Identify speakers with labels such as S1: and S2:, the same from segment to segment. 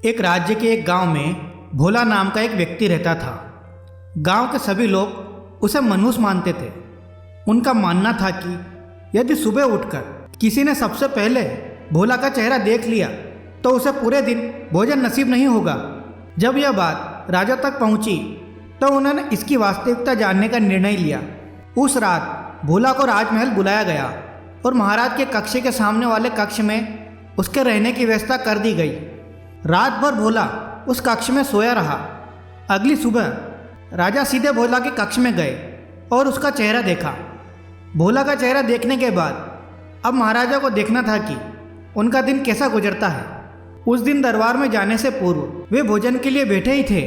S1: एक राज्य के एक गांव में भोला नाम का एक व्यक्ति रहता था। गांव के सभी लोग उसे मनुष्य मानते थे। उनका मानना था कि यदि सुबह उठकर किसी ने सबसे पहले भोला का चेहरा देख लिया तो उसे पूरे दिन भोजन नसीब नहीं होगा। जब यह बात राजा तक पहुंची तो उन्होंने इसकी वास्तविकता जानने का निर्णय लिया। उस रात भोला को राजमहल बुलाया गया और महाराज के कक्ष के सामने वाले कक्ष में उसके रहने की व्यवस्था कर दी गई। रात भर भोला उस कक्ष में सोया रहा। अगली सुबह राजा सीधे भोला के कक्ष में गए और उसका चेहरा देखा। भोला का चेहरा देखने के बाद अब महाराजा को देखना था कि उनका दिन कैसा गुजरता है। उस दिन दरबार में जाने से पूर्व वे भोजन के लिए बैठे ही थे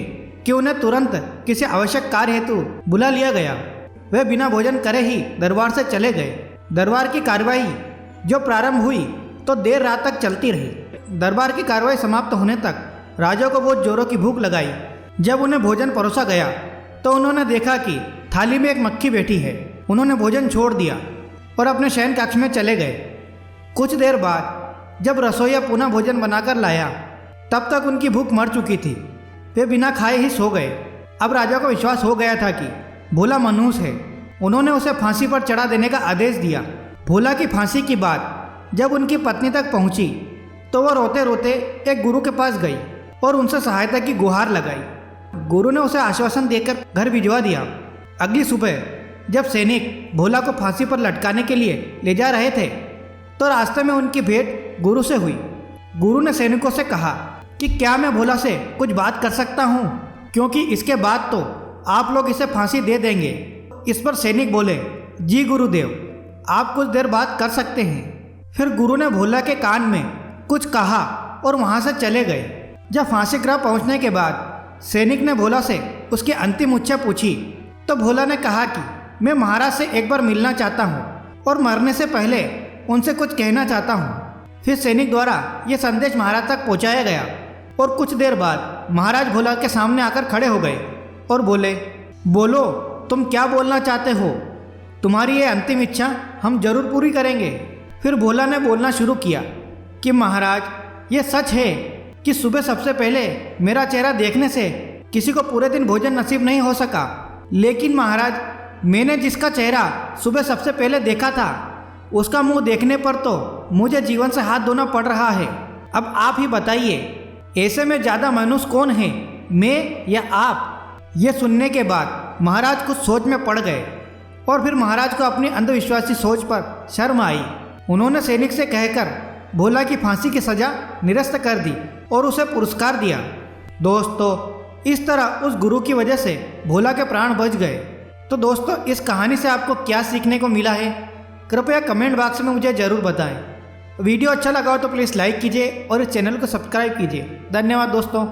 S1: कि उन्हें तुरंत किसी आवश्यक कार्य हेतु बुला लिया गया। वे बिना भोजन करे ही दरबार से चले गए। दरबार की कार्यवाही जो प्रारंभ हुई तो देर रात तक चलती रही। दरबार की कार्रवाई समाप्त होने तक राजा को बहुत जोरों की भूख लगाई। जब उन्हें भोजन परोसा गया तो उन्होंने देखा कि थाली में एक मक्खी बैठी है। उन्होंने भोजन छोड़ दिया और अपने शयन कक्ष में चले गए। कुछ देर बाद जब रसोइया पुनः भोजन बनाकर लाया तब तक उनकी भूख मर चुकी थी। वे बिना खाए ही सो गए। अब राजा को विश्वास हो गया था कि भोला मनुष्य है। उन्होंने उसे फांसी पर चढ़ा देने का आदेश दिया। भोला की फांसी की बात जब उनकी पत्नी तक पहुंची तो वह रोते रोते एक गुरु के पास गई और उनसे सहायता की गुहार लगाई। गुरु ने उसे आश्वासन देकर घर भिजवा दिया। अगली सुबह जब सैनिक भोला को फांसी पर लटकाने के लिए ले जा रहे थे तो रास्ते में उनकी भेंट गुरु से हुई। गुरु ने सैनिकों से कहा कि क्या मैं भोला से कुछ बात कर सकता हूँ, क्योंकि इसके बाद तो आप लोग इसे फांसी दे देंगे। इस पर सैनिक बोले, जी गुरुदेव, आप कुछ देर बात कर सकते हैं। फिर गुरु ने भोला के कान में कुछ कहा और वहाँ से चले गए। जब फांसी गृह पहुँचने के बाद सैनिक ने भोला से उसकी अंतिम इच्छा पूछी तो भोला ने कहा कि मैं महाराज से एक बार मिलना चाहता हूँ और मरने से पहले उनसे कुछ कहना चाहता हूँ। फिर सैनिक द्वारा ये संदेश महाराज तक पहुँचाया गया और कुछ देर बाद महाराज भोला के सामने आकर खड़े हो गए और बोले, बोलो तुम क्या बोलना चाहते हो? तुम्हारी ये अंतिम इच्छा हम जरूर पूरी करेंगे। फिर भोला ने बोलना शुरू किया कि महाराज, ये सच है कि सुबह सबसे पहले मेरा चेहरा देखने से किसी को पूरे दिन भोजन नसीब नहीं हो सका। लेकिन महाराज, मैंने जिसका चेहरा सुबह सबसे पहले देखा था उसका मुंह देखने पर तो मुझे जीवन से हाथ धोना पड़ रहा है। अब आप ही बताइए, ऐसे में ज़्यादा मनुष्य कौन है, मैं या आप? ये सुनने के बाद महाराज कुछ सोच में पड़ गए और फिर महाराज को अपनी अंधविश्वासी सोच पर शर्म आई। उन्होंने सैनिक से कहकर भोला की फांसी की सजा निरस्त कर दी और उसे पुरस्कार दिया। दोस्तों, इस तरह उस गुरु की वजह से भोला के प्राण बच गए। तो दोस्तों, इस कहानी से आपको क्या सीखने को मिला है, कृपया कमेंट बॉक्स में मुझे ज़रूर बताएं। वीडियो अच्छा लगा हो तो प्लीज़ लाइक कीजिए और इस चैनल को सब्सक्राइब कीजिए। धन्यवाद दोस्तों।